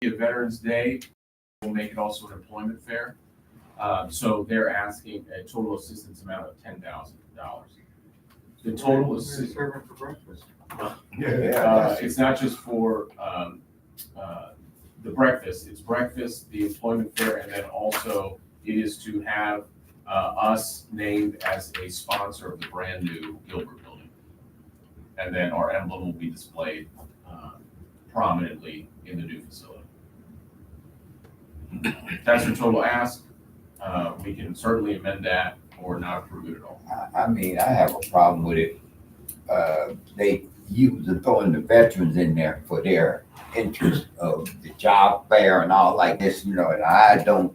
a Veterans Day, we'll make it also an employment fair. So they're asking a total assistance amount of $10,000. The total is serving for breakfast. it's not just for the breakfast. It's breakfast, the employment fair, and then also it is to have us named as a sponsor of the brand new Gilbert building. And then our emblem will be displayed prominently in the new facility. That's your total ask. We can certainly amend that or not approve it at all. I mean, I have a problem with it. They use throwing the veterans in there for their interest of the job fair and all like this, and I don't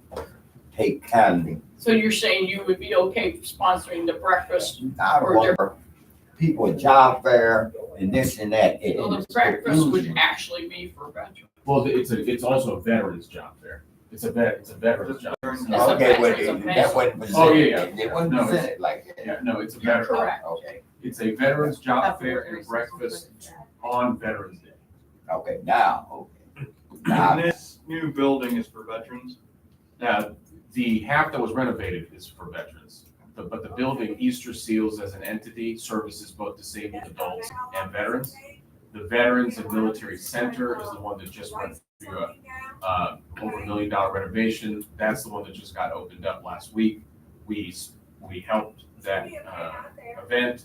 take kindly. So you're saying you would be okay sponsoring the breakfast? I don't want people a job fair and this and that. So the breakfast would actually be for veterans. Well, it's also a veterans job fair. It's a veterans job. Okay, but that wasn't presented. Oh, yeah. It wasn't No, presented like that. Yeah, no, it's a You're veteran. correct. Okay, It's a veterans job fair and breakfast on Veterans Day. okay, now, okay. And this new building is for veterans. Now, the half that was renovated is for veterans, but the building, Easter Seals as an entity, services both disabled adults and veterans. The Veterans and Military Center is the one that just went through a over $1 million renovation. That's the one that just got opened up last week. We helped that event.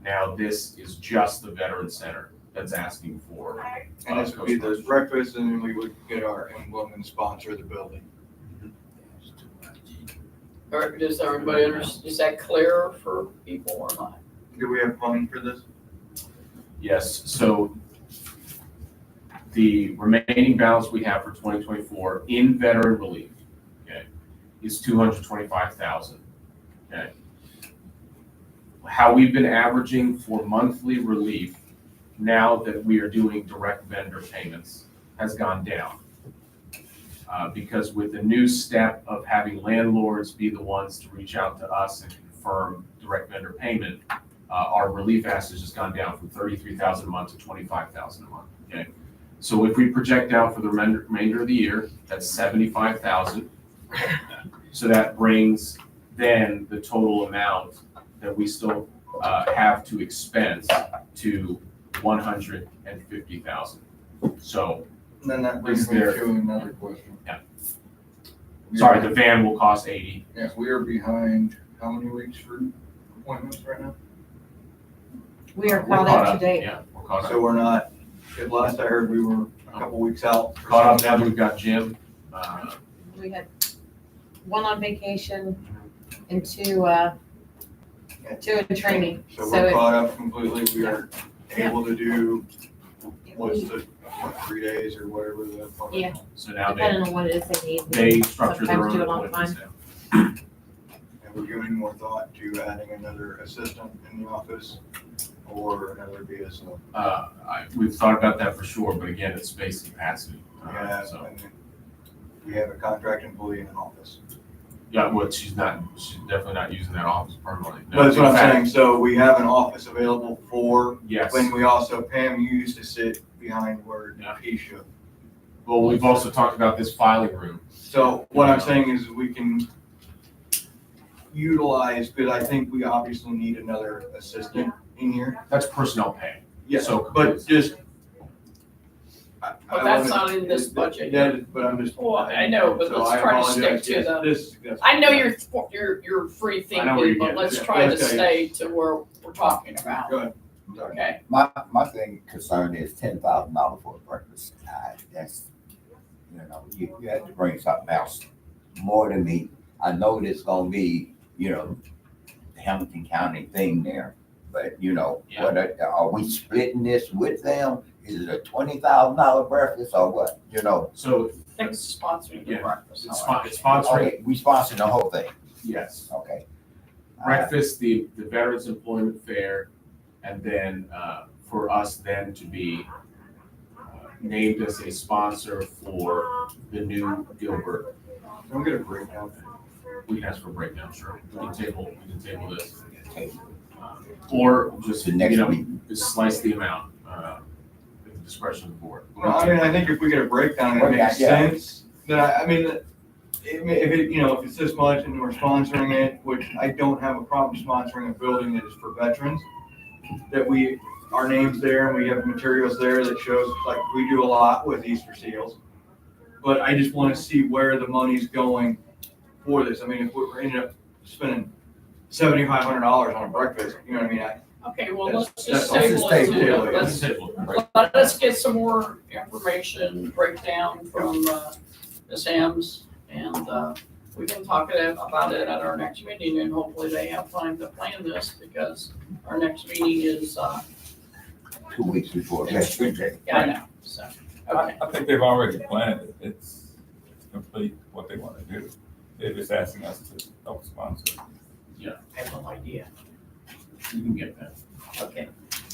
Now this is just the Veterans Center that's asking for. And this would be the breakfast, and then we would get our emblem and sponsor the building. All right, does everybody understand? Is that clear for people or not? Do we have funding for this? Yes, so the remaining balance we have for 2024 in veteran relief, okay, is $225,000, okay? How we've been averaging for monthly relief now that we are doing direct vendor payments has gone down. Because with the new step of having landlords be the ones to reach out to us and confirm direct vendor payment, our relief ask has just gone down from $33,000 a month to $25,000 a month, okay? So if we project out for the remainder of the year, that's $75,000. So that brings then the total amount that we still have to expense to $150,000. So, And then that brings me to another question. sorry, the van will cost 80. Yes, we are behind how many weeks for appointments right now? We are We're caught up to date. Yeah, we're caught So up. we're not, at last I heard we were a couple weeks out. Caught up now that we've got Jim. We had one on vacation and two in training. So So we're it- caught up completely. We are Yeah. able to do, what's the, 3 days or whatever the. Yeah. So now Depending on what it is they need. they structure their Sometimes own do it on appointments time. now. And we're giving more thought to adding another assistant in the office or another BSO. We've thought about that for sure, but again, it's space and capacity. Yeah, So, and then we have a contract employee in an office. yeah, well, she's definitely not using that office permanently. No, But that's what in I'm fact, saying. So we have an office available for, Yes. when we also, Pam used to sit behind where Yeah. Keisha. Well, we've also talked about this filing room. So what I'm saying is we can utilize, because I think we obviously need another assistant in here. That's personnel pay. Yeah, So- but just. But that's not in this budget. Yeah, but I'm just. Well, I know, but So let's I try to stick apologize. to Yes, the- this- I know you're free I know where thinking, you're but let's getting try to Okay. stay to where we're talking about, Go ahead. okay? My thing concern is $10,000 for a breakfast. That's, you have to bring something else more than me. I know there's gonna be, the Hamilton County thing there, but Yeah. what are we splitting this with them? Is it a $20,000 breakfast or what? So I think it's sponsoring the Yeah. breakfast. it's all right. sponsoring, Okay, we sponsoring the whole thing. yes. Okay. Breakfast, the Veterans Employment Fair, and then for us then to be named as a sponsor for the new Gilbert. I'm gonna break down. We can ask for a breakdown, sure. We can table this. Or just, The next week. just slice the amount. If the discretion of the board. Well, I mean, I think if we get a breakdown, it makes Yeah. sense, then I mean, if it, you know, if it's this much and we're sponsoring it, which I don't have a problem sponsoring a building that is for veterans, that our name's there and we have materials there that shows, like, we do a lot with Easter seals. But I just wanna see where the money's going for this. I mean, if we're ended up spending $7,500 on a breakfast, you know what I mean? Okay, well, let's just That's table just it. table to- it. Let us get some more information breakdown from Ms. Hams, and we can talk about it at our next meeting, and hopefully they have time to plan this, because our next meeting is, 2 weeks before Veterans Day. yeah, I know, so, okay. I think they've already planned it. It's complete what they want to do. They're just asking us to help sponsor. I have no idea. You can get that. Okay,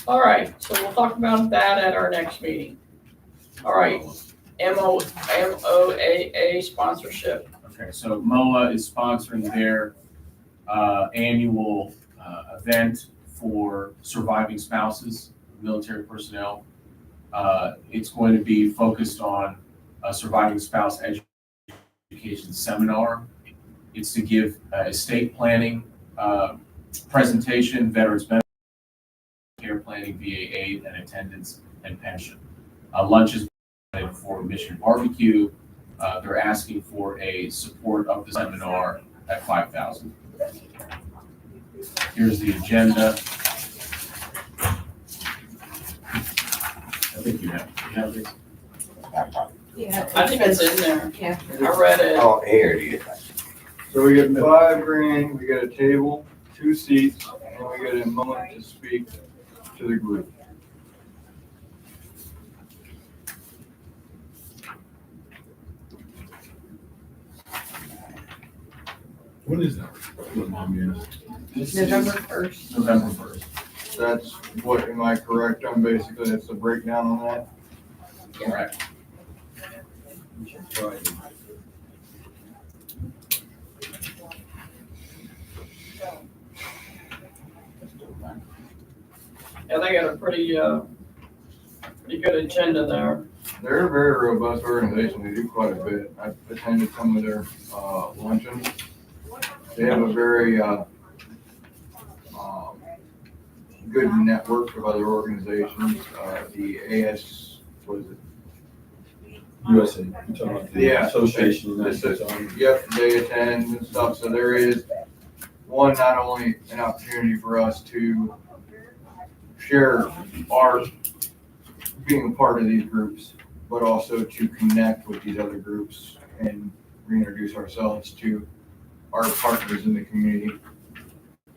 all right, so we'll talk about that at our next meeting. All right, MOAA sponsorship. Okay, so MOA is sponsoring their annual event for surviving spouses, military personnel. It's going to be focused on a surviving spouse education seminar. It's to give estate planning presentation, veterans benefit, care planning, VA aid and attendance, and pension. Lunch is for Mission Barbecue. They're asking for a support of the seminar at $5,000. Here's the agenda. I think you have this. Yeah. I think it's in there. Yeah. I read it. Oh, here it is. So we get $5,000, we get a table, 2 seats, and we get a moment to speak to the group. What is that? Remind me of. November 1st. November 1st. That's what, am I correct on basically, that's the breakdown on that? Correct. Yeah, they got a pretty good agenda there. They're a very robust organization, they do quite a bit. I've attended some of their luncheons. They have a very good network of other organizations, the AS, what is it? USA, you're talking about the Yeah. association. and This is- that's- Yep, they attend and stuff, so there is not only an opportunity for us to share our being a part of these groups, but also to connect with these other groups and reintroduce ourselves to our partners in the community.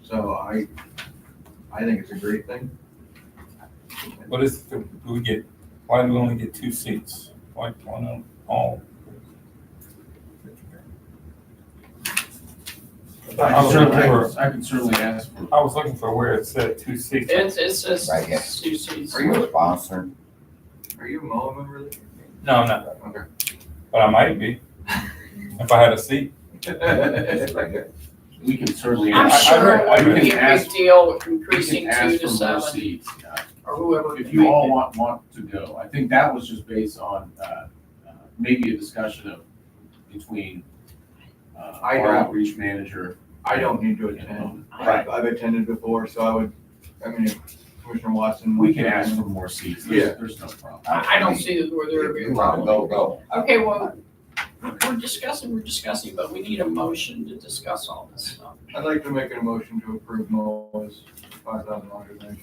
So I think it's a great thing. What is, do we get, why do we only get 2 seats? Why not all? I can certainly ask for. I was looking for where it said 2 seats. It's just Right here. 2 seats. Are you- Sponsored. Are you a MOA member? No, I'm not, Okay. but I might be, if I had a seat. We can certainly. I'm ask- sure it we wouldn't can be a ask- big deal we increasing can 2 ask to for more 7, seats, yeah. or whoever. If can you make all it. want to go, I think that was just based on, maybe a discussion of, between, I our don't- outreach manager. I don't need to attend. I've attended before, so I mean, if Commissioner Watson. We can ask for more seats, Yeah. there's no problem. I don't see where there would be a You wanna problem. go. Okay, well, we're discussing, but we need a motion to discuss all this stuff. I'd like to make a motion to approve MOA's $5,000 donation.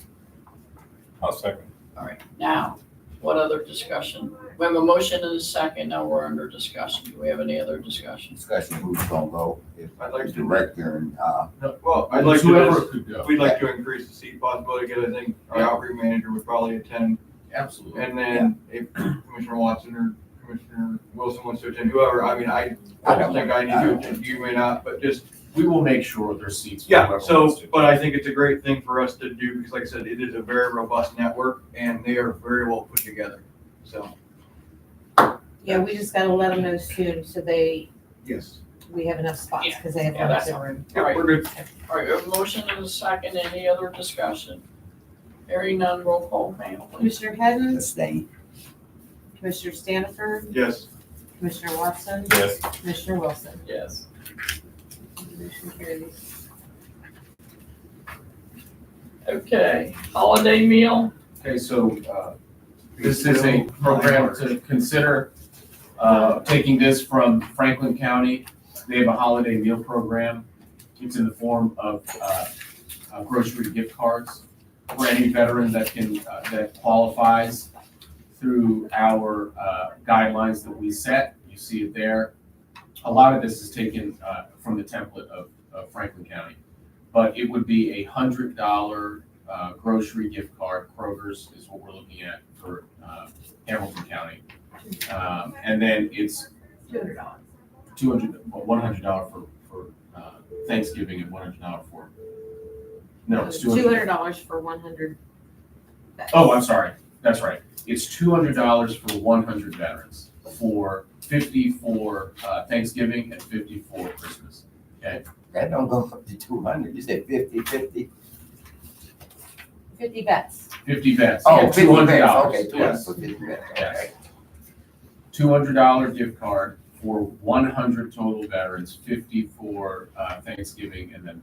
I'll second. All right, now, what other discussion? We have a motion and a second, now we're under discussion. Do we have any other discussion? Discussion who's gonna go, if I'd like the to, director and, well, I'd like to, Whoever could go, we'd like to increase the seat possibility, because I think our outreach manager would probably attend. absolutely. And then if Commissioner Watson or Commissioner Wilson wants to attend, whoever, I mean, I I don't don't- think I need to attend, you may not, but just, We will make sure there's seats. for yeah, whoever so, wants to. but I think it's a great thing for us to do, because like I said, it is a very robust network, and they are very well put together, so. Yeah, we just gotta let them know soon, so Yes. we have enough spots, Yeah. because they have Yeah, limited that's- room. All right. We're good. All right, we have a motion and a second, any other discussion? Hearing none, roll call, panel, please. Commissioner Hadden, abstain. Commissioner Stanifer, Yes. Commissioner Watson, Yes. Commissioner Wilson. Yes. Motion carries. Okay, holiday meal. Okay, so, this is a program to consider, taking this from Franklin County. They have a holiday meal program. It's in the form of, grocery gift cards for any veteran that that qualifies through our, guidelines that we set. You see it there. A lot of this is taken, from the template of Franklin County. But it would be $100 grocery gift card. Kroger's is what we're looking at for Hamilton County. And then it's $200. $100 for Thanksgiving and $100 for, no, it's $200. $200 for 100. Oh, I'm sorry. That's right. It's $200 for 100 veterans, for 50 for Thanksgiving and 50 for Christmas. Okay? That don't go up to 200, you said 50. 50 vets. 50 vets. Oh, Yeah, 50 $200. vets, okay, Yes. 200 for 50 vets, Yes. okay. $200 gift card for 100 total veterans, 50 for Thanksgiving, and then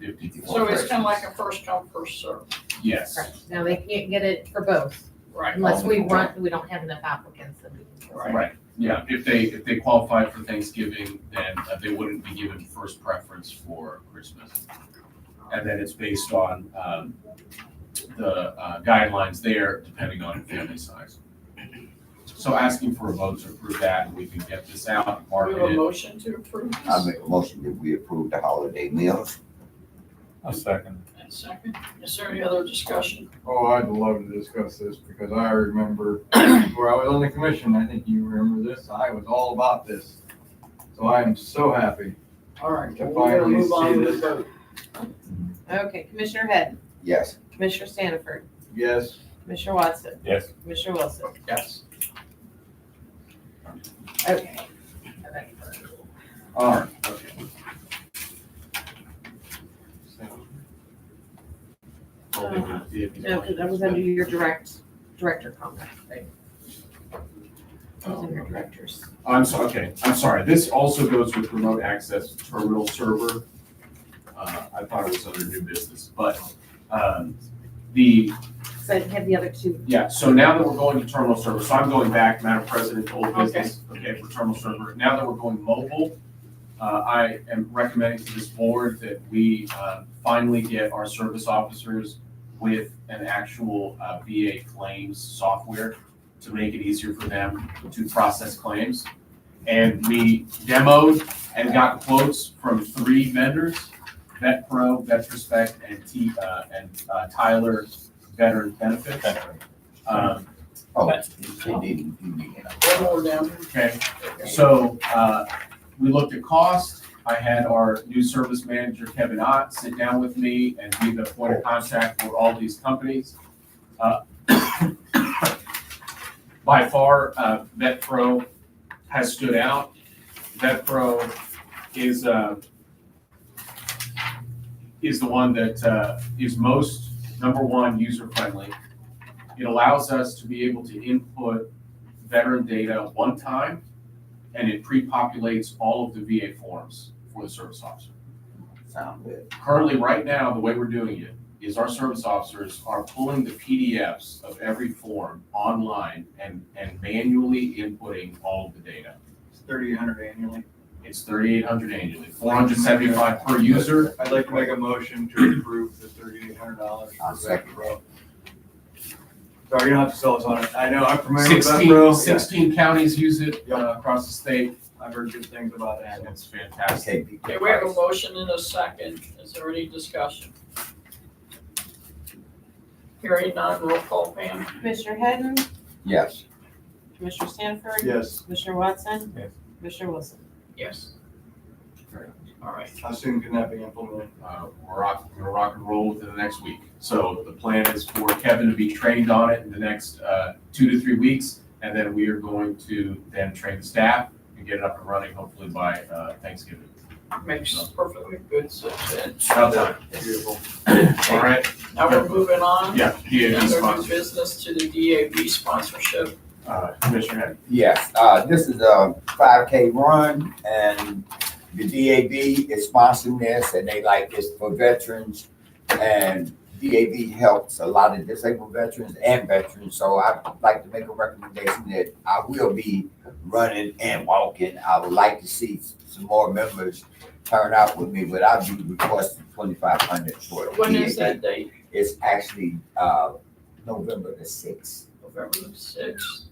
50 for So it's Christmas. kind of like a first come, first serve. Yes. Correct. Now, they can't get it for both Right. unless we don't have enough applicants. That we can Right. Right. Yeah. If they qualified for Thanksgiving, then they wouldn't be given first preference for Christmas. And then it's based on the guidelines there, depending on family size. So asking for a vote to approve that, and we can get this out, We have a market it. motion to approve I this. make a motion that we approve the holiday meals. A second. And second, is there any other discussion? Oh, I'd love to discuss this because I remember where I was on the commission, I think you remember this, I was all about this. So I am so happy. All right, To well, we're gonna finally move on see with the this. vote. Okay, Commissioner Head, Yes. Commissioner Stanifer, Yes. Commissioner Watson, Yes. Commissioner Wilson. Yes. Okay. All right, okay. No, because that was under your director comment, right? That was in your directors. I'm sorry, okay, I'm sorry. This also goes with remote access terminal server. I thought it was under new business, but So I have the other two. yeah, so now that we're going to terminal server, so I'm going back, Madam President, to old business, okay, for terminal server. Now that we're going mobile, I am recommending to this board that we finally get our service officers with an actual VA claims software to make it easier for them to process claims. And we demoed and got quotes from 3 vendors, VetPro, VetRespect, and Tyler Veteran Benefits. Oh, you need One more down. Okay, so we looked at cost. I had our new service manager, Kevin Ott, sit down with me and be the point of contact for all these companies. By far, VetPro has stood out. VetPro is the one that is most, number one, user-friendly. It allows us to be able to input veteran data one time, and it pre-populates all of the VA forms for the service officer. Sound good. Currently, right now, the way we're doing it is our service officers are pulling the PDFs of every form online and manually inputting all of the data. It's 3,800 annually. It's $3,800 annually, $475 per user. I'd like to make a motion to approve the $3,800. I'll second Sorry, you don't have to sell us on it. I know, I'm familiar with that, 16, bro. 16 counties use it across the state, I've heard good things about that. and it's fantastic. Okay, we have a motion and a second. Is there any discussion? Hearing none, roll call, Pam. Commissioner Hadden, Yes. Commissioner Stanford, Yes. Commissioner Watson, Yes. Commissioner Wilson. Yes. All right. How soon can that be implemented? We're gonna rock and roll within the next week. So the plan is for Kevin to be trained on it in the next 2 to 3 weeks, and then we are going to then train the staff and get it up and running hopefully by Thanksgiving. Makes perfectly good sense. About time. Beautiful. All right? Now we're moving on. Yeah, DAV Another new sponsor. business to the DAV sponsorship. Commissioner Henry. Yes, this is a 5K run, and the DAV is sponsoring this, and they like this for veterans. And DAV helps a lot of disabled veterans and veterans, so I'd like to make a recommendation that I will be running and walking. I would like to see some more members turn out with me, but I'll be requesting 2,500 for it. When is that date? It's actually, November the 6th. November the 6th.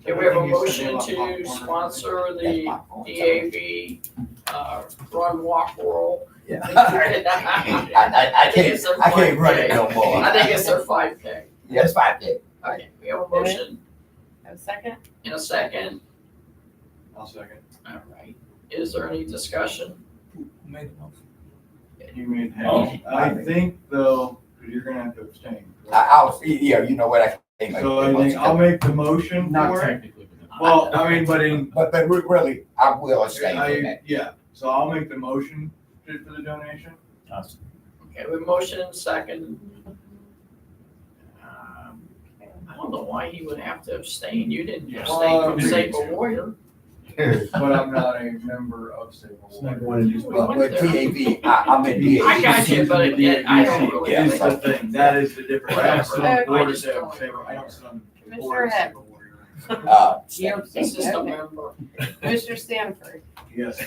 Okay, we have a motion to sponsor That's the my phone. DAV, run, walk, roll. Yeah. I think it's their I can't run it 5K. no more. I think it's their 5K. Yeah, it's 5K. Okay, we have a motion Have a second? in a second. I'll second. All right. Is there any discussion? Who made the motion? You made, Oh. I think though, because you're gonna have to abstain. I'll see, yeah, you know what, I think. So I think I'll make the motion Not for it. technically, but Well, I mean, but in, But really, I will abstain from that. yeah, so I'll make the motion for the donation. Okay, we motion in second. I don't know why he would have to abstain. You didn't abstain from Save a Warrior. But I'm not a member of Sable. It's not going to use. But DAV, I'm in DAV. I got you, but I don't really Yeah, That's think. the thing, that is the difference. I don't sit on the I board of just don't- Sable, I don't sit on the Commissioner board of Head. Sable Warrior. You're He's just a okay. member. Commissioner Stanford, Yes.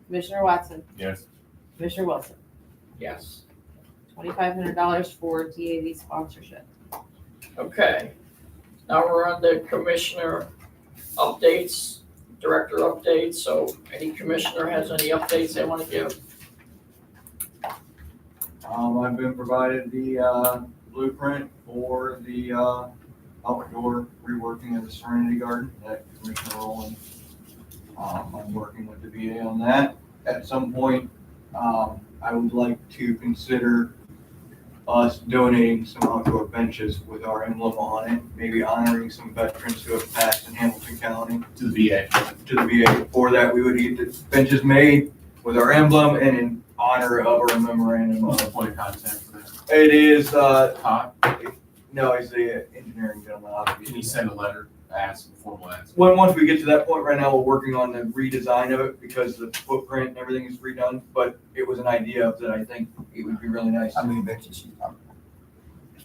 Commissioner Watson, Yes. Commissioner Wilson, Yes. $2,500 for DAV sponsorship. Okay. Now we're on the commissioner updates, director updates. So any commissioner has any updates they want to give? I've been provided the, blueprint for the, outdoor reworking of the Serenity Garden that Commissioner Rowland. I'm working with the VA on that. At some point, I would like to consider us donating some outdoor benches with our emblem on it, maybe honoring some veterans who have passed in Hamilton County to the VA. to the VA. For that, we would get the benches made with our emblem and in honor of our memorandum What's the of. point of contact for that? It is, Todd, no, he's the engineering gentleman. can you send a letter, ask, formal ask? Once we get to that point, right now, we're working on the redesign of it because the footprint and everything is redone, but it was an idea that I think it would be really nice. How many benches she's talking about?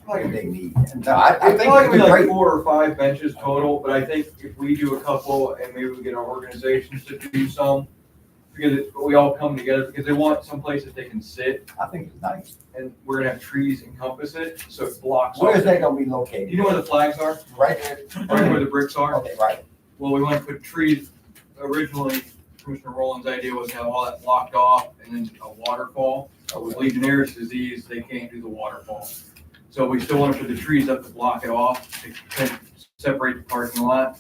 What do It's they need? No, I think probably it'd gonna be be like great. 4 or 5 benches total, but I think if we do a couple and maybe we get our organizations to do some, because we all come together, because they want some place that they can sit, I think it's nice. and we're gonna have trees encompass it, so it blocks. Where off. is that gonna be Do located? you know where the flags are? Right there? Right where the bricks are? Okay, right. Well, we want to put trees, originally, Commissioner Rowland's idea was to have all that blocked off and then a waterfall. With Legionnaire's disease, they can't do the waterfall. So we still want to put the trees up to block it off, to kind of separate the parking lot.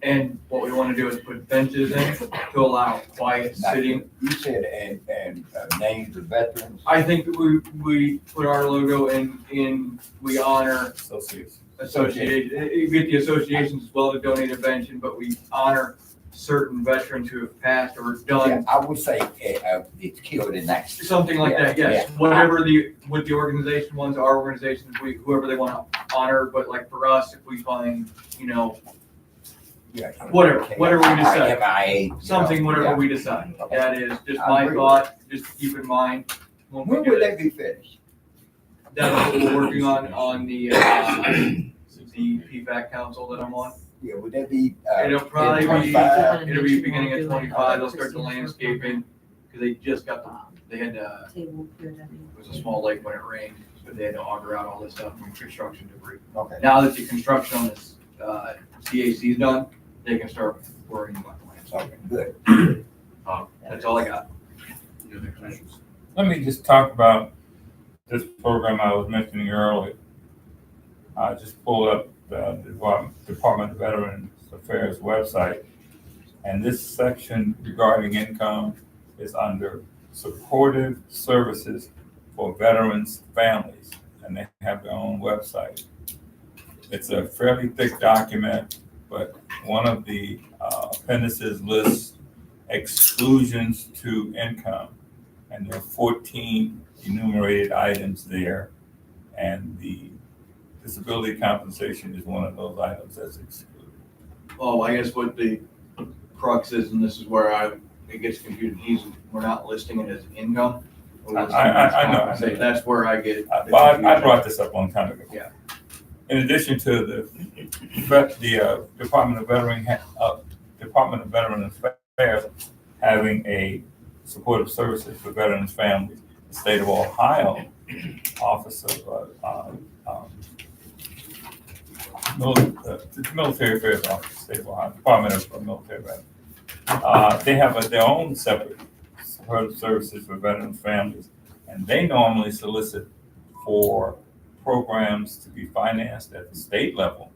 And what we want to do is put benches in to allow quiet Now, sitting. You said, and names of veterans. I think that we put our logo in, we honor Associates. you get the associations as well to donate a bench, but we honor certain veterans who have passed or Yeah, done I would say, it's killed in action. something like that, yes. Whatever what the organization wants, our organizations, whoever they want to honor, but like for us, if we find, Yeah. whatever we decide. MIA. Something, whatever Yeah. we decide. Okay. That is just I my agree. thought, just keep in mind. When we When do would it, they be finished? that's what we're working on the PFAC council that I'm on. Yeah, would that be? It'll probably be, 25? it'll be beginning of 25, they'll start the landscaping, because they just got they had, Table, it was a small lake when it rained, but they had to auger out all this stuff from construction debris. Okay. Now that the construction on this, CAC is done, they can start worrying about the landscape. Okay, good. That's all I got. Any other commissioners? Let me just talk about this program I was mentioning earlier. I just pulled up the Department of Veterans Affairs website, and this section regarding income is under supportive services for veterans' families, and they have their own website. It's a fairly thick document, but one of the appendices lists exclusions to income, and there are 14 enumerated items there, and the disability compensation is one of those items that's excluded. Well, I guess what the crux is, and this is where it gets confusing, we're not listing it as income. We're listing it as I know. compensation. That's where I get. the Well, I confusion. brought this up a long time ago. Yeah. In addition to the Department of Veteran Affairs having a supportive services for veterans' families, the state of Ohio Office of Military Affairs Office, state of Ohio, Department of Military Affairs. They have their own separate supportive services for veterans' families, and they normally solicit for programs to be financed at the state level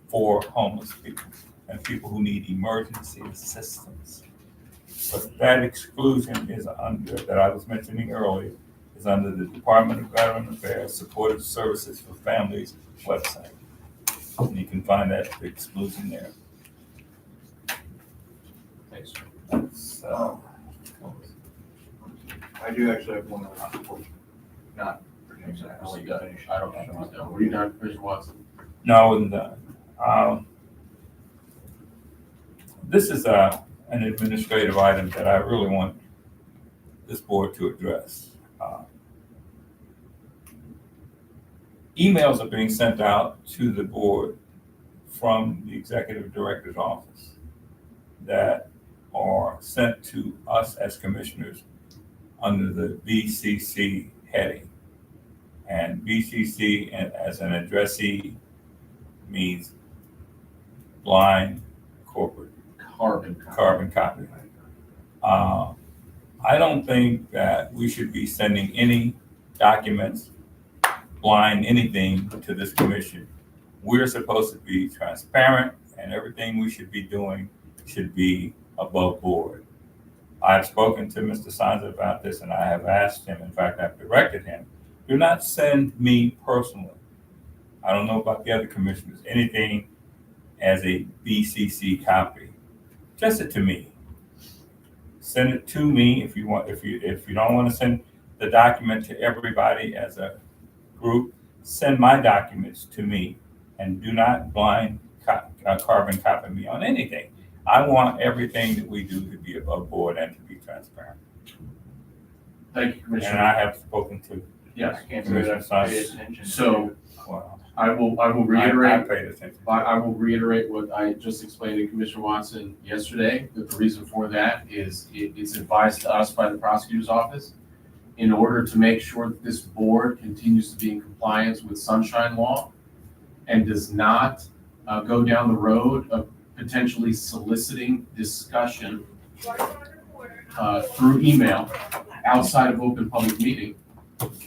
for homeless people and people who need emergency assistance. But that exclusion is under, that I was mentioning earlier, is under the Department of Veteran Affairs Supportive Services for Families website. And you can find that exclusion there. Thanks. That's, I do actually have one other question. Not pertaining to that. I'll let you go. I don't know. Were you done, Commissioner Watson? No, I wasn't done. This is an administrative item that I really want this board to address. Emails are being sent out to the board from the executive director's office that are sent to us as commissioners under the BCC heading. And BCC as an addressee means blind corporate Carbon. copy. I don't think that we should be sending any documents, blind anything to this commission. We're supposed to be transparent, and everything we should be doing should be above board. I've spoken to Mr. Sanza about this, and I have asked him, in fact, I've directed him, do not send me personally. I don't know about the other commissioners, anything as a BCC copy. Just it to me. Send it to me if you want. If you don't want to send the document to everybody as a group, send my documents to me, and do not blind carbon copy me on anything. I want everything that we do to be above board and to be transparent. Thank you, And Commissioner. I have spoken to Yes. I can't say that I paid attention. So well, I will I reiterate, paid attention. I will reiterate what I just explained to Commissioner Watson yesterday, that the reason for that is it's advised to us by the prosecutor's office in order to make sure that this board continues to be in compliance with sunshine law and does not go down the road of potentially soliciting discussion through email outside of open public meeting.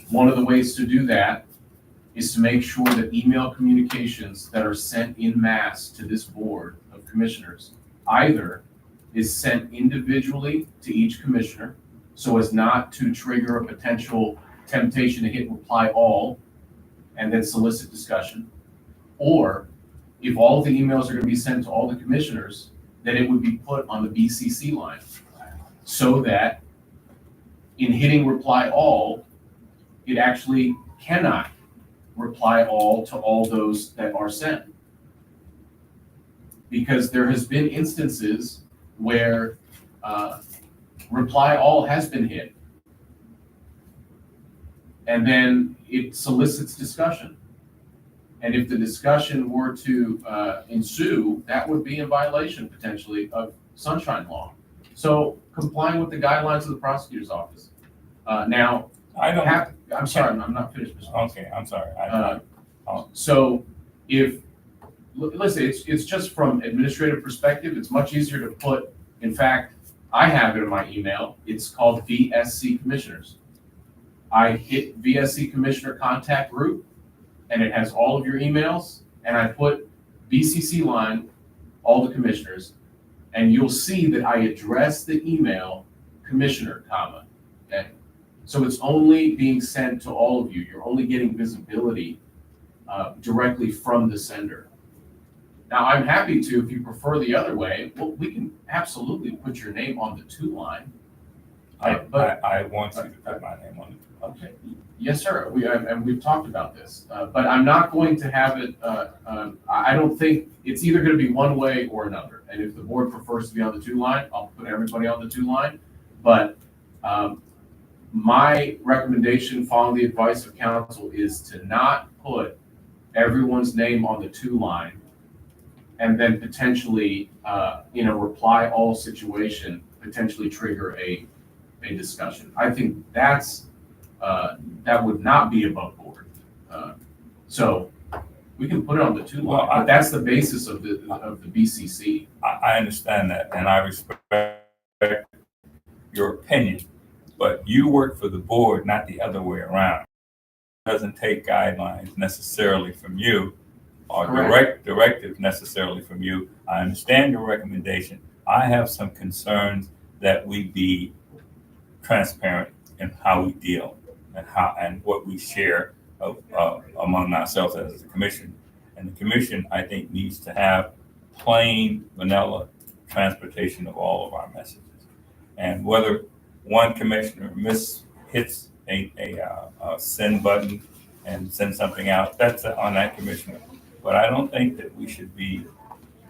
One of the ways to do that is to make sure that email communications that are sent in mass to this board of commissioners either is sent individually to each commissioner so as not to trigger a potential temptation to hit reply all and then solicit discussion, or if all of the emails are going to be sent to all the commissioners, then it would be put on the BCC line so that in hitting reply all, it actually cannot reply all to all those that are sent. Because there has been instances where reply all has been hit. And then it solicits discussion. And if the discussion were to ensue, that would be in violation potentially of sunshine law. So complying with the guidelines of the prosecutor's office. Now, I don't. I'm sorry, I'm not finished, Mr. Okay, I'm sorry. So if, listen, it's just from administrative perspective, it's much easier to put, in fact, I have it in my email, it's called VSC Commissioners. I hit VSC Commissioner Contact Group, and it has all of your emails, and I put BCC line, all the commissioners, and you'll see that I address the email Commissioner, comma, okay? So it's only being sent to all of you. You're only getting visibility directly from the sender. Now, I'm happy to, if you prefer the other way, well, we can absolutely put your name on the to line. I want you to put my name on it. Okay, yes, sir, and we've talked about this, but I'm not going to have it, I don't think, it's either gonna be one way or another. And if the board prefers to be on the 2-line, I'll put everybody on the 2-line. But, my recommendation, following the advice of council, is to not put everyone's name on the 2-line and then potentially, in a reply all situation, potentially trigger a discussion. I think that would not be above board. So we can put it on the 2-line, Well, but that's the basis of the BCC. I understand that, and I respect your opinion, but you work for the board, not the other way around. It doesn't take guidelines necessarily from you or directives necessarily from you. I understand your recommendation. I have some concerns that we be transparent in how we deal and what we share among ourselves as a commission. And the commission, I think, needs to have plain vanilla transportation of all of our messages. And whether one commissioner hits a send button and send something out, that's on that commissioner. But I don't think that we should be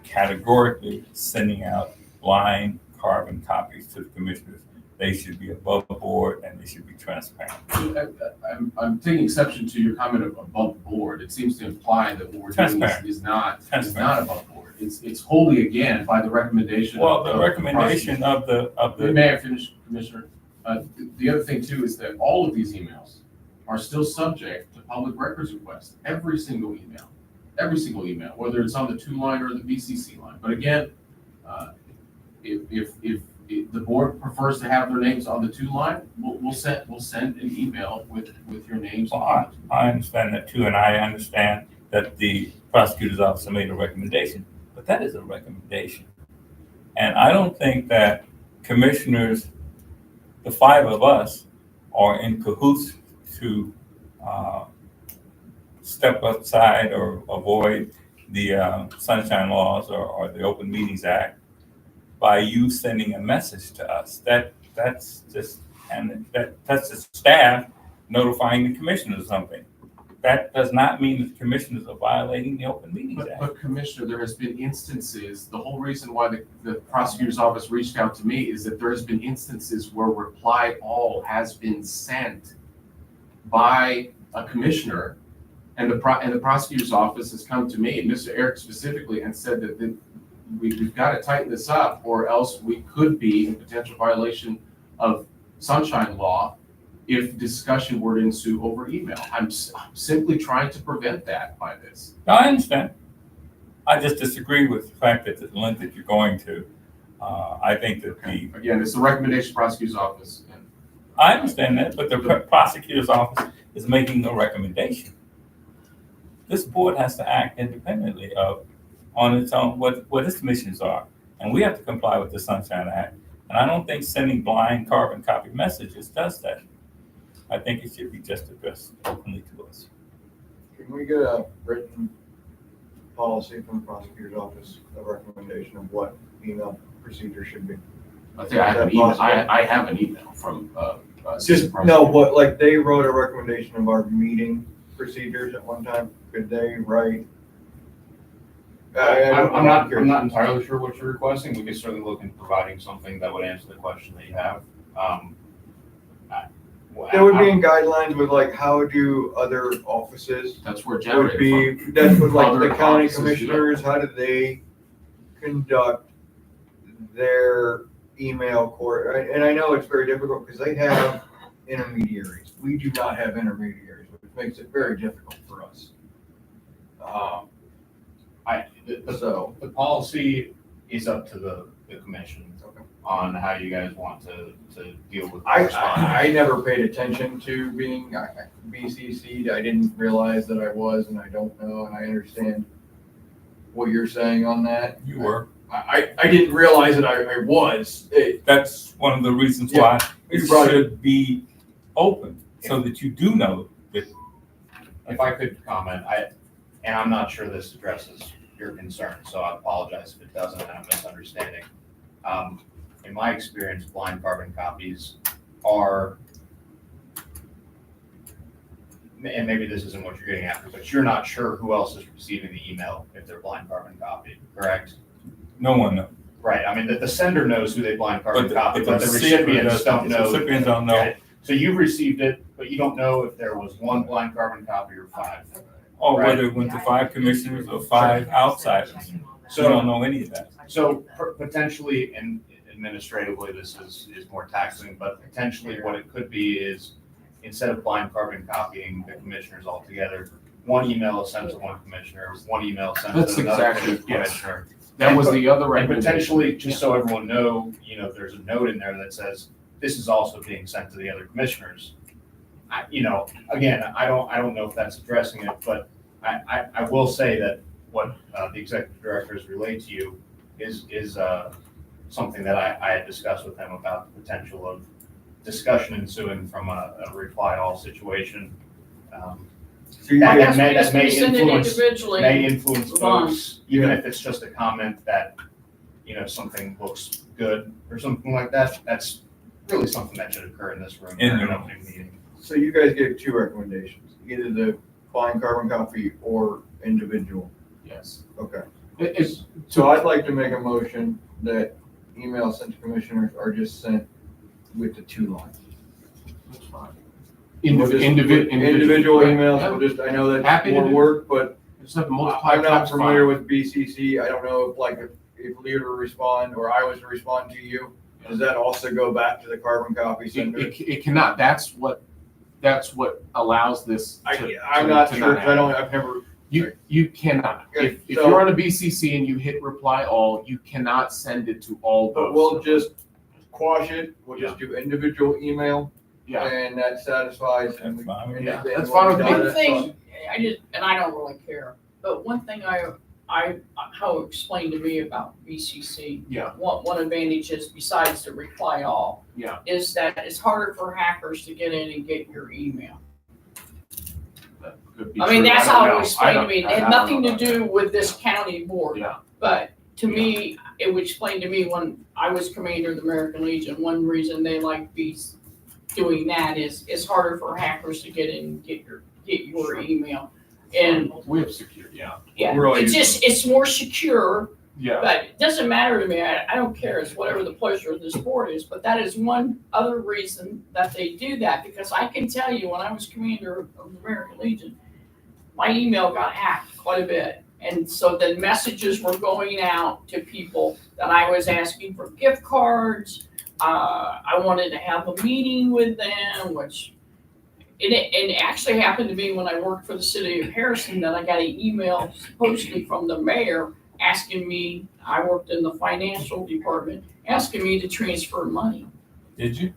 categorically sending out blind carbon copies to the commissioners. They should be above board and they should be transparent. I'm taking exception to your comment of above board. It seems to imply that what we're doing is not above board. It's wholly, again, by the recommendation. Well, the recommendation of the. May I finish, Commissioner? The other thing too is that all of these emails are still subject to public records requests. Every single email, whether it's on the 2-line or the BCC line. But again, if the board prefers to have their names on the 2-line, we'll send an email with your names. Well, I understand that too, and I understand that the prosecutor's office made a recommendation, but that is a recommendation. And I don't think that commissioners, the 5 of us, are in cahoots to step aside or avoid the sunshine laws or the Open Meetings Act by you sending a message to us. That's just the staff notifying the commissioner of something. That does not mean that the commissioners are violating the Open Meetings Act. But Commissioner, there has been instances, the whole reason why the prosecutor's office reached out to me is that there has been instances where reply all has been sent by a commissioner, and the prosecutor's office has come to me, Mr. Eric specifically, and said that we've got to tighten this up, or else we could be in potential violation of sunshine law if discussion were to ensue over email. I'm simply trying to prevent that by this. No, I understand. I just disagree with the fact that the length that you're going to. I think that Again, it's the recommendation prosecutor's office. I understand that, but the prosecutor's office is making a recommendation. This board has to act independently on its own, what its missions are. And we have to comply with the Sunshine Act. And I don't think sending blind carbon copy messages does that. I think it should be just addressed openly to us. Can we get a written policy from the prosecutor's office, a recommendation of what email procedure should be? I think I have an email from, Just, no, but like they wrote a recommendation of our meeting procedures at one time. Could they write? I'm not entirely sure what you're requesting. We could certainly look into providing something that would answer the question that you have. There would be in guidelines with like, how do other offices That's where would generated be, that's what like Other the county offices do that. commissioners, how do they conduct their email court? And I know it's very difficult because they have intermediaries. We do not have intermediaries, which makes it very difficult for us. The policy is up to the commission on how you guys want to deal with. I never paid attention to being BCC'd. I didn't realize that I was, and I don't know, and I understand what you're saying on that. You were. I didn't realize that I was. That's one of the reasons why it should be open, so that you do know that. If I could comment, and I'm not sure this addresses your concern, so I apologize if it doesn't, and I'm misunderstanding. In my experience, blind carbon copies are and maybe this isn't what you're getting after, but you're not sure who else is receiving the email if they're blind carbon copied, correct? No one knows. Right, I mean, the sender knows who they blind carbon copied, but the recipient recipients don't know. Recipients don't know. Okay, so you've received it, but you don't know if there was one blind carbon copy or 5. Or Right. whether it went to 5 commissioners or 5 outsiders. So we don't know any of that. So potentially, and administratively, this is more taxing, but potentially what it could be is, instead of blind carbon copying the commissioners altogether, one email is sent to one commissioner, one email is sent That's to another exactly- yes. commissioner. That was the other And recommendation. potentially, just so everyone know, there's a note in there that says, this is also being sent to the other commissioners. Again, I don't know if that's addressing it, but I will say that what the executive director has relayed to you is something that I had discussed with them about the potential of discussion ensuing from a reply all situation. So you That guys, may- Yes, we send it influence- individually. May influence Move on. folks, even if it's just a comment that, something looks good or something like that. That's really something that should occur in this room In during the an opening meeting. so you guys gave 2 recommendations, either the blind carbon copy or individual. Yes. Okay. It's, So I'd like to make a motion that emails sent to commissioners are just sent with the 2 lines. that's fine. We'll just- Individual emails, we'll just, I know Happy that's to more do- work, but Just have to multiply I'm not times familiar 5. with BCC. I don't know if Leah to respond or I was to respond to you. Does that also go back to the carbon copy sender? It cannot, that's what allows this to. I'm not to sure, 'cause happen. I've never, You cannot. Okay, If so- you're on a BCC and you hit reply all, you cannot send it to all but those. we'll just quash it. We'll just do individual email Yeah, and that satisfies. and we- That's fine with and me. then That's we'll fine be with done. me. One thing, I don't really care, but one thing how explained to me about BCC. Yeah. One advantage is, besides the reply all. Yeah. Is that it's harder for hackers to get in and get your email. that could be I mean, true. that's I don't how it know. was explained I to me. It don't- had I don't nothing know to about do with this county board. Yeah. But to me, it was explained to me when I was commander of the American Legion, one reason they like doing that is it's harder for hackers to get in and get your email. And We have secure, yeah. yeah, We're all it's more secure, Yeah. but it doesn't matter to me. I don't care. It's whatever the pleasure of this board is. But that is one other reason that they do that, because I can tell you, when I was commander of the American Legion, my email got hacked quite a bit. And so the messages were going out to people that I was asking for gift cards. I wanted to have a meeting with them, which it actually happened to me when I worked for the city of Harrison, that I got an email supposedly from the mayor asking me, I worked in the financial department, asking me to transfer money. Did you?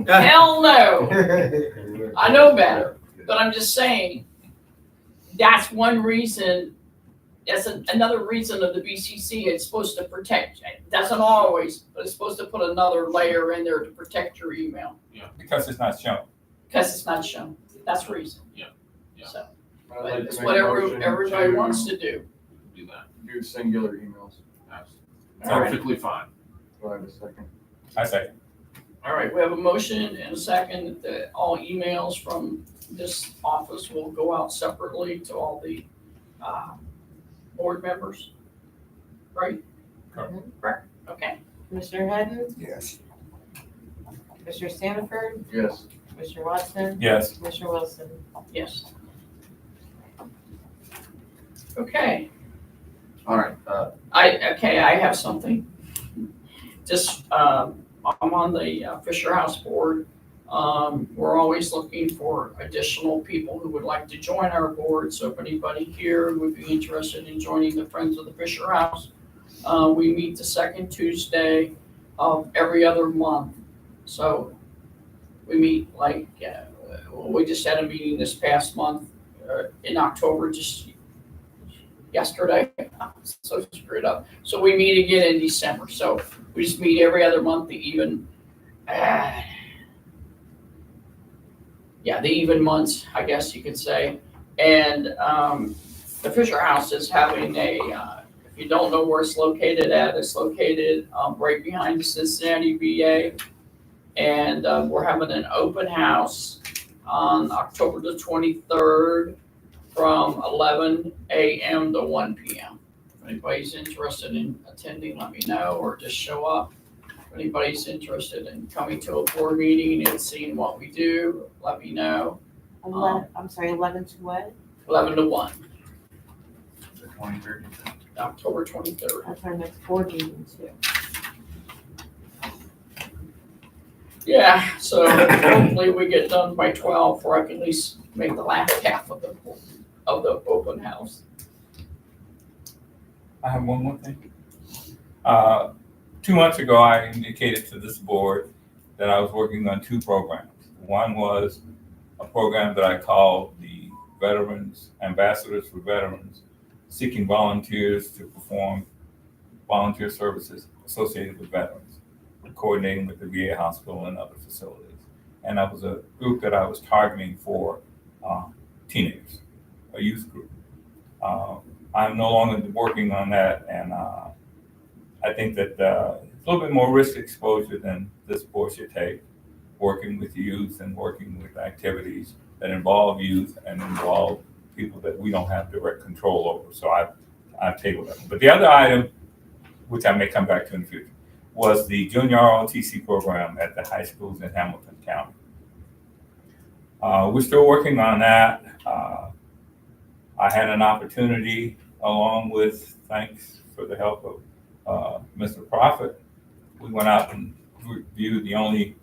Hell no, I know better, but I'm just saying, that's one reason, that's another reason of the BCC, it's supposed to protect, it doesn't always, but it's supposed to put another layer in there to protect your email, Because it's not shown. because it's not shown, that's the reason. Yeah. So, I'd but like to it's make a whatever motion everybody to wants to do. Do that. Do singular emails. That's All right. perfectly fine. Do I have a second? I say, All right, we have a motion and a second that all emails from this office will go out separately to all the board members. Right? Correct, okay. Commissioner Hadden, Yes. Commissioner Sanford, Yes. Commissioner Watson, yes. Commissioner Wilson. Yes. Okay, All right, I have something. Just, I'm on the Fisher House Board. We're always looking for additional people who would like to join our board, so if anybody here would be interested in joining the Friends of the Fisher House, we meet the second Tuesday of every other month. So we meet we just had a meeting this past month, in October, just yesterday, so screwed up. So we meet again in December, so we just meet every other month, the even months, I guess you could say. And the Fisher House is having if you don't know where it's located at, it's located right behind the Cincinnati VA. And we're having an open house on October the 23rd from 11 a.m. to 1 p.m. If anybody's interested in attending, let me know, or just show up. If anybody's interested in coming to a board meeting and seeing what we do, let me know. 11 to what? 11 to 1, The 23rd. October 23rd. That's our next board meeting too. Yeah, so hopefully we get done by 12, or I can at least make the last half of the open house. I have one more thing. 2 months ago, I indicated to this board that I was working on 2 programs. One was a program that I called the Veterans Ambassadors for Veterans, seeking volunteers to perform volunteer services associated with veterans, coordinating with the VA hospital and other facilities. And that was a group that I was targeting for teenagers, a youth group. I'm no longer working on that, and I think that it's a little bit more risk exposure than this board should take, working with youth and working with activities that involve youth and involve people that we don't have direct control over. So I've tabled that. But the other item, which I may come back to in the future, was the junior ROTC program at the high schools in Hamilton County. We're still working on that. I had an opportunity, along with, thanks for the help of Mr. Prophet, we went out and reviewed the only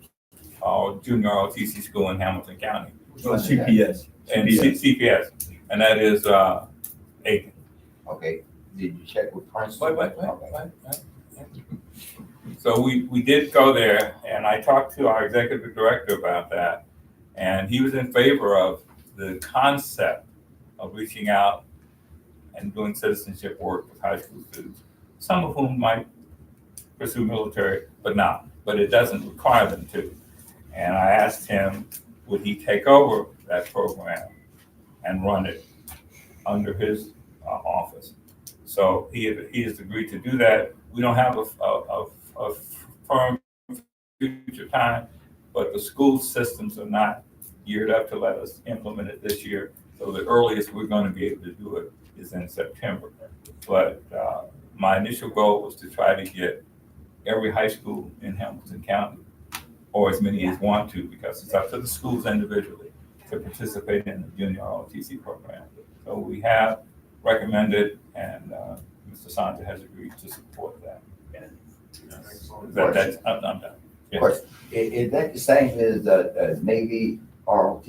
junior ROTC school in Hamilton County. Oh, CPS. And CPS, and that is Aiken. Okay, did you check with Princeton? Wait. Okay. So we did go there, and I talked to our executive director about that, and he was in favor of the concept of reaching out and doing citizenship work with high school students, some of whom might pursue military, but it doesn't require them to. And I asked him, would he take over that program and run it under his office? So he has agreed to do that. We don't have a firm future time, but the school systems are not geared up to let us implement it this year. So the earliest we're going to be able to do it is in September. But my initial goal was to try to get every high school in Hamilton County, or as many as want to, because it's up to the schools individually to participate in the junior ROTC program. So we have recommended, and Mr. Santa has agreed to support that. I'm done. Of course, is that the same as the Navy ROT?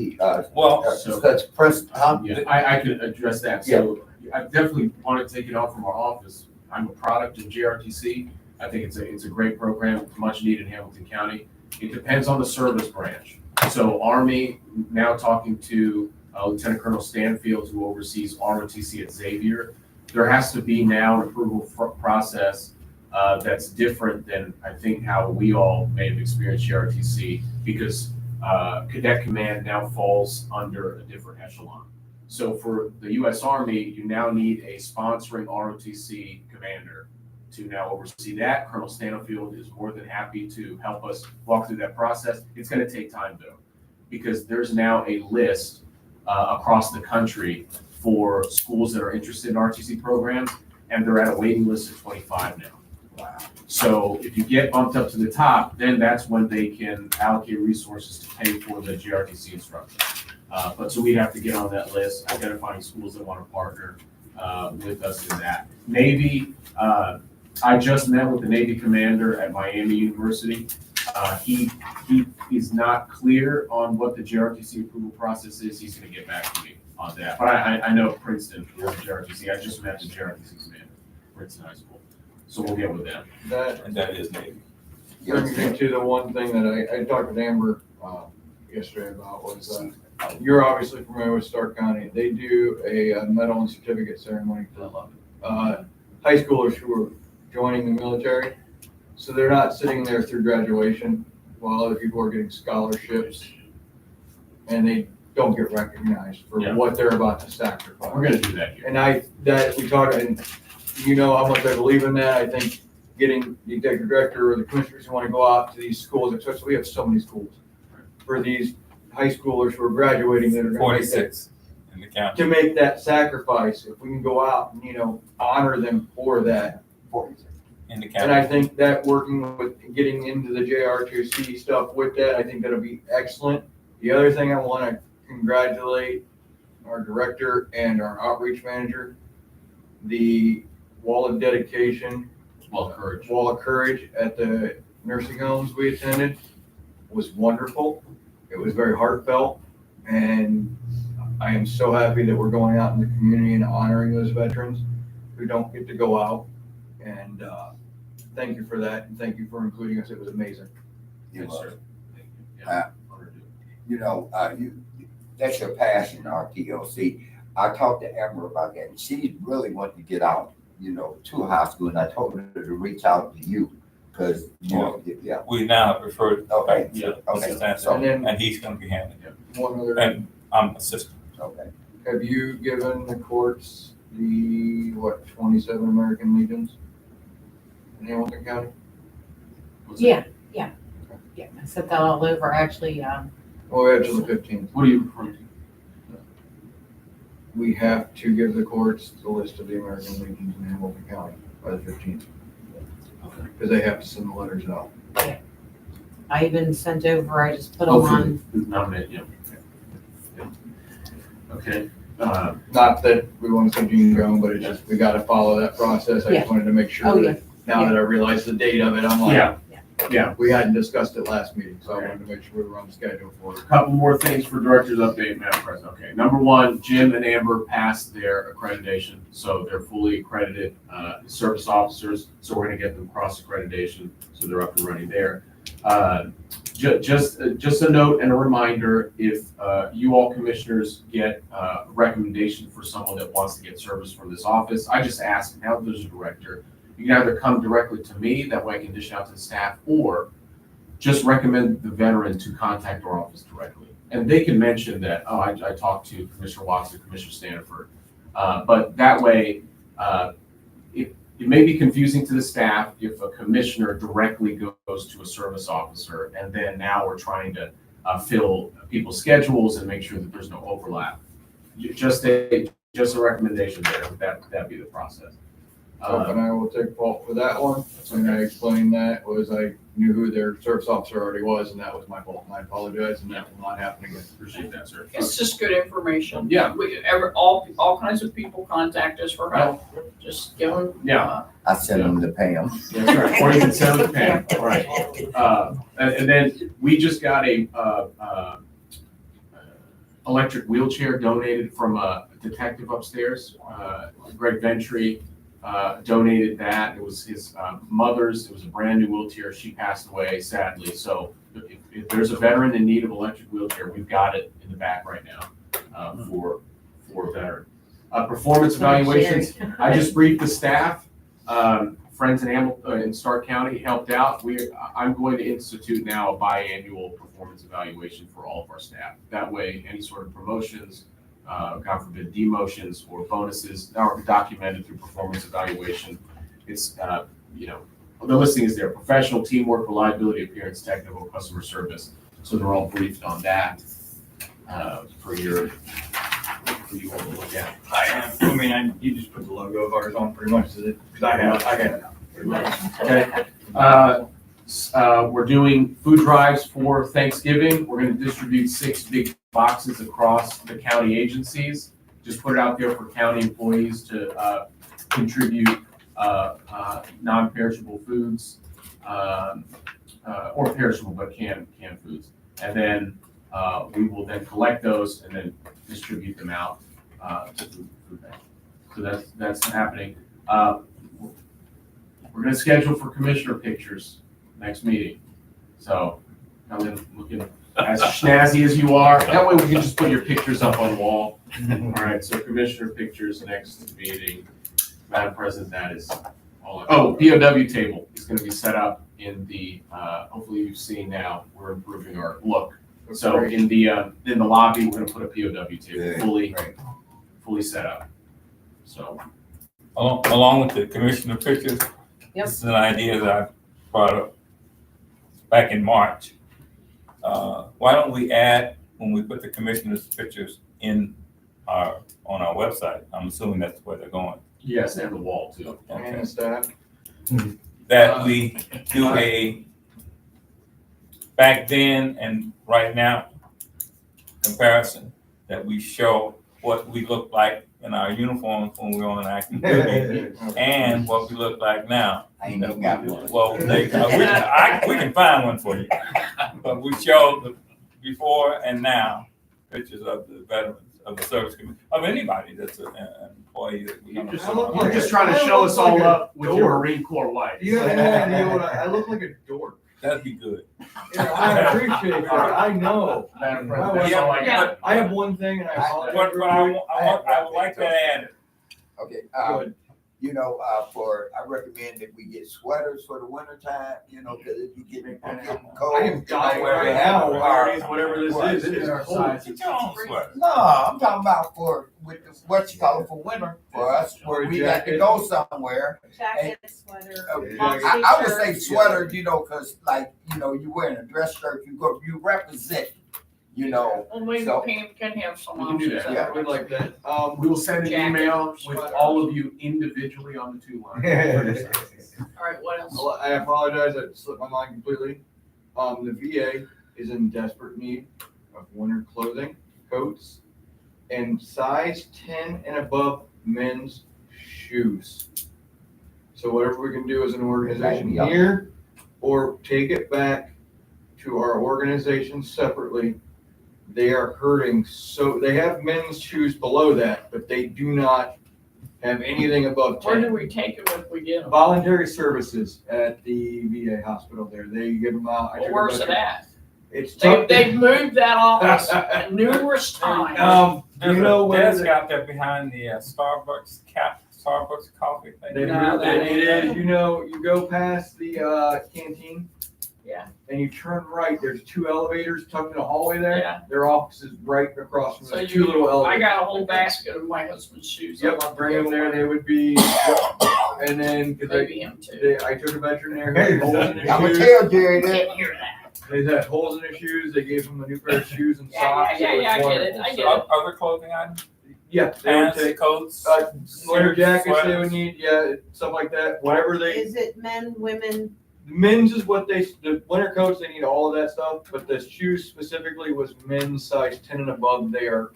Well, Because Princeton, Yeah, I could address that. So I definitely want to take it off from our office. I'm a product of JRTC. I think it's a great program, much needed in Hamilton County. It depends on the service branch. So Army, now talking to Lieutenant Colonel Stanfield, who oversees ROTC at Xavier, there has to be now an approval process that's different than I think how we all may have experienced JRTC, because Cadet Command now falls under a different echelon. So for the U.S. Army, you now need a sponsoring ROTC commander to now oversee that. Colonel Stanfield is more than happy to help us walk through that process. It's going to take time though, because there's now a list across the country for schools that are interested in ROTC programs, and they're at a waiting list of 25 now. Wow. So if you get bumped up to the top, then that's when they can allocate resources to pay for the JRTC instruction. But so we have to get on that list, identifying schools that want to partner with us in that. Navy, I just met with the Navy commander at Miami University. He is not clear on what the JRTC approval process is. He's going to get back to me on that. But I know Princeton for JRTC. I just met the JRTC commander, Princeton High School. So we'll get with them. and that is Navy. Brings me to the one thing that I talked with Amber yesterday about was, you're obviously familiar with Stark County. They do a medal and certificate ceremony for high schoolers who are joining the military. So they're not sitting there through graduation while other people are getting scholarships, and they don't get recognized for what they're about to sacrifice. We're going to do that here. And we talked, and you know how much I believe in that. I think getting the executive director or the commissioners who want to go out to these schools, especially we have so many schools, for these high schoolers who are graduating that are gonna make that, 46 in the county. to make that sacrifice, if we can go out and, honor them for that. In the And county. I think that working with, getting into the JR2C stuff with that, I think that'll be excellent. The other thing I wanna congratulate our director and our outreach manager, the wall of dedication, Well, courage. wall of courage at the nursing homes we attended was wonderful. It was very heartfelt, and I am so happy that we're going out in the community and honoring those veterans who don't get to go out. And thank you for that, and thank you for including us. It was amazing. Yes, sir. Thank you. Uh, Yeah. Honored to- That's your passion, RTOC. I talked to Amber about that, and she really wanted to get out, to high school, and I told her to reach out to you, because, yeah. We now refer Okay, back to okay, Mr. Stanton, so, And then and he's gonna be handling it. one other, And I'm assistant. okay. have you given the courts the, 27 American Legions in Hamilton County? What's that? Yeah. I sent that all over, actually, Oh, we have till the 15th. What are you referring to? We have to give the courts the list of the American Legions in Hamilton County by the 15th. Okay. Because they have to send the letters out. I even sent over, I just put them Oh, for on. the nominate, yeah. Yeah. Okay, Not that we want to send you going, but it's just, we gotta follow that process. I just Yeah. wanted to make sure Oh, yeah. that, now that I realize the date of it, I'm like, yeah, we hadn't discussed it last meeting, so I wanted to make sure we were on schedule for it. couple more things for director's update, Madam President. Okay, number one, Jim and Amber passed their accreditation, so they're fully accredited, service officers, so we're gonna get them cross accreditation, so they're up and running there. Just a note and a reminder, if you all commissioners get a recommendation for someone that wants to get service from this office, I just ask, now that there's a director, you can either come directly to me, that way I can dish out to the staff, or just recommend the veteran to contact our office directly. And they can mention that, oh, I talked to Commissioner Watts or Commissioner Stanford. But that way, it may be confusing to the staff if a commissioner directly goes to a service officer, and then now we're trying to fill people's schedules and make sure that there's no overlap. Just a recommendation there, that'd be the process. And I will take fault for that one. And I explained that was I knew who their service officer already was, and that was my fault. And I apologize, and that will not happen again. Appreciate that, sir. It's just good information. Yeah. All kinds of people contact us for help. Just give them. Yeah. I sent them to Pam. That's right, or you can send them to Pam, right. And then we just got a electric wheelchair donated from a detective upstairs. Greg Ventry donated that. It was his mother's. It was a brand new wheelchair. She passed away, sadly. So if there's a veteran in need of electric wheelchair, we've got it in the back right now for a veteran. Performance evaluations. I just briefed the staff. Friends in Stark County helped out. I'm going to institute now a biannual performance evaluation for all of our staff. That way, any sort of promotions, God forbid, demotions or bonuses are documented through performance evaluation. It's, the listing is there: professional, teamwork, reliability, appearance, technical, customer service. So they're all briefed on that for you all to look at. You just put the logo of ours on pretty much, because I have it. Pretty much. Okay. We're doing food drives for Thanksgiving. We're going to distribute 6 big boxes across the county agencies. Just put it out there for county employees to contribute non-perishable foods or perishable but canned foods. And then we will then collect those and then distribute them out to food banks. So that's happening. We're going to schedule for commissioner pictures next meeting. So come in looking as snazzy as you are. That way we can just put your pictures up on the wall. All right, so commissioner pictures next meeting. Madam President, that is all. Oh, POW table is going to be set up in the, hopefully you've seen now, we're improving our look. So in the lobby, we're going to put a POW table fully set up. So. Along with the commissioner pictures, Yep. This is an idea that I brought up back in March. Why don't we add when we put the commissioners' pictures on our website. I'm assuming that's where they're going. Yes, and the wall too. Okay. And staff. That we do a back then and right now comparison, that we show what we look like in our uniforms when we're on active duty and what we look like now. I ain't even got one. Well, we can find one for you, but we show the before and now pictures of the veterans of the service committee, of anybody that's an employee that we don't. You're just trying to show us all up with your Marine Corps life. You have no idea what I look like a dork. That'd be good. I appreciate that. I know. Madam President, that's all I Yeah. got. I have one thing and I apologize. But I would like that added. Okay, Good. you know, I recommend that we get sweaters for the winter time, you know, cause if you get cold. I am dying right now, whatever this is cold. Get your own sweater. No, I'm talking about what you call it for winter, for us, where we got to go somewhere. Jacket, sweater. I would say sweater, you know, cause like, you know, you wearing a dress shirt, you represent, you know. Well, maybe So- Pam can have some We can do options. that. Yeah, I would like that. We will send an Jacket, email with sweater. all of you individually on the 2 lines. All right, what else? Well, I apologize, I slipped my mind completely. The VA is in desperate need of winter clothing, coats, and size 10 and above men's shoes. So whatever we can do as an organization Yeah. here, or take it back to our organization separately. They are hurting, so they have men's shoes below that, but they do not have anything above Where 10. do we take them if we get them? Voluntary services at the VA hospital there. They give them out. I Well, took a where's look it at? It's They've, tough. they've moved that office numerous times. Do you know where Desk the- out there behind the Starbucks coffee thing. they No, moved it? It is, you know, you go past the canteen. Yeah. And you turn right, there's 2 elevators tucked in a hallway there. Yeah. Their office is right across from So those 2 little I elevators. got a whole basket of my husband's shoes. I Yep, love to bring them go there, for they would be, and then, cause Maybe him too. I took a veteran there, who had holes in his I'm gonna shoes. tell Jerry that. Can't hear that. They had holes in his shoes, they gave him a new pair of shoes and Yeah, socks. yeah, It was yeah, I get it, wonderful. I So, get it. Other clothing items, Yeah, they would pants, take, coats. winter jackets they sweaters. would need, yeah, stuff like that, whatever they, Is it men, women? men's is what the winter coats, they need all of that stuff, but the shoes specifically was men's size 10 and above, they are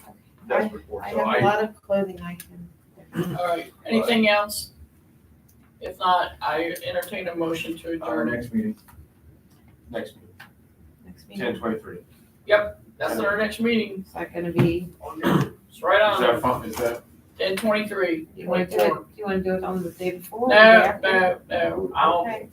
desperate for. I So have a lot of clothing I can. All right, anything else? If not, I entertain a motion to our adjourn. next meeting. Next meeting, Next meeting. 10:23. That's our next meeting. Is that gonna be, It's right Is that on, fun? Is that? 10:23, you wanna do it, 24. do you wanna do it on the day before? or the No, day after? no, I'll, Okay.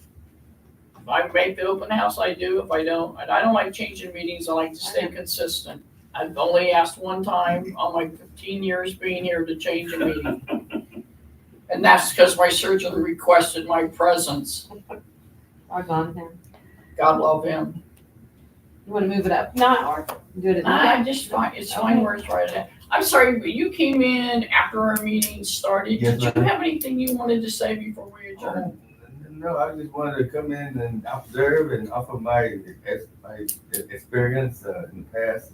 if I make the open house, I do. If I don't, I don't like changing meetings. I like to stay consistent. I've only asked one time on my 15 years being here to change a meeting. And that's because my surgeon requested my presence. I've gone there. God love him. You wanna move it up? Not, or do it at I night? just find, it's fine where it's right at. I'm sorry, but you came in after our meeting started. Yes, Did you ma'am. have anything you wanted to say before we adjourn? No, I just wanted to come in and observe and offer my experience in the past.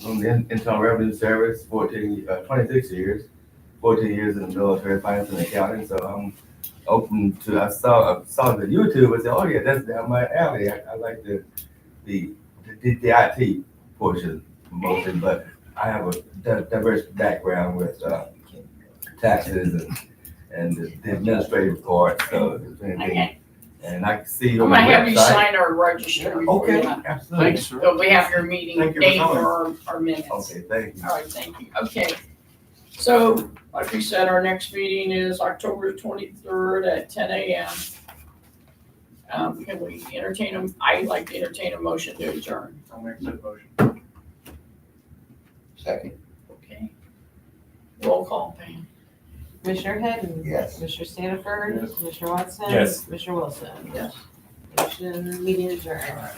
From the Internal Revenue Service, 26 years, 14 years in the military, finance and accounting. So I'm open to, I saw the YouTube, I said, oh yeah, that's down my alley. I like the IT portion mostly, but I have a diverse background with taxes and the administrative part, so if anything, Okay. and I can see I'm on gonna the have you website. sign our register before you Okay, leave. absolutely. Thanks, sir. So we have your meeting Thank you for date coming. for our minutes. Okay, thank you. All right, thank you. Okay. So, like we said, our next meeting is October 23rd at 10 a.m. Can we entertain them? I'd like to entertain a motion to adjourn. I'll make that motion. Second, Okay. Roll call, Pam. Commissioner Hadden? yes. Commissioner Sanford? Yes. Commissioner Watson? Yes. Commissioner Wilson? Yes. Motion, meeting adjourned.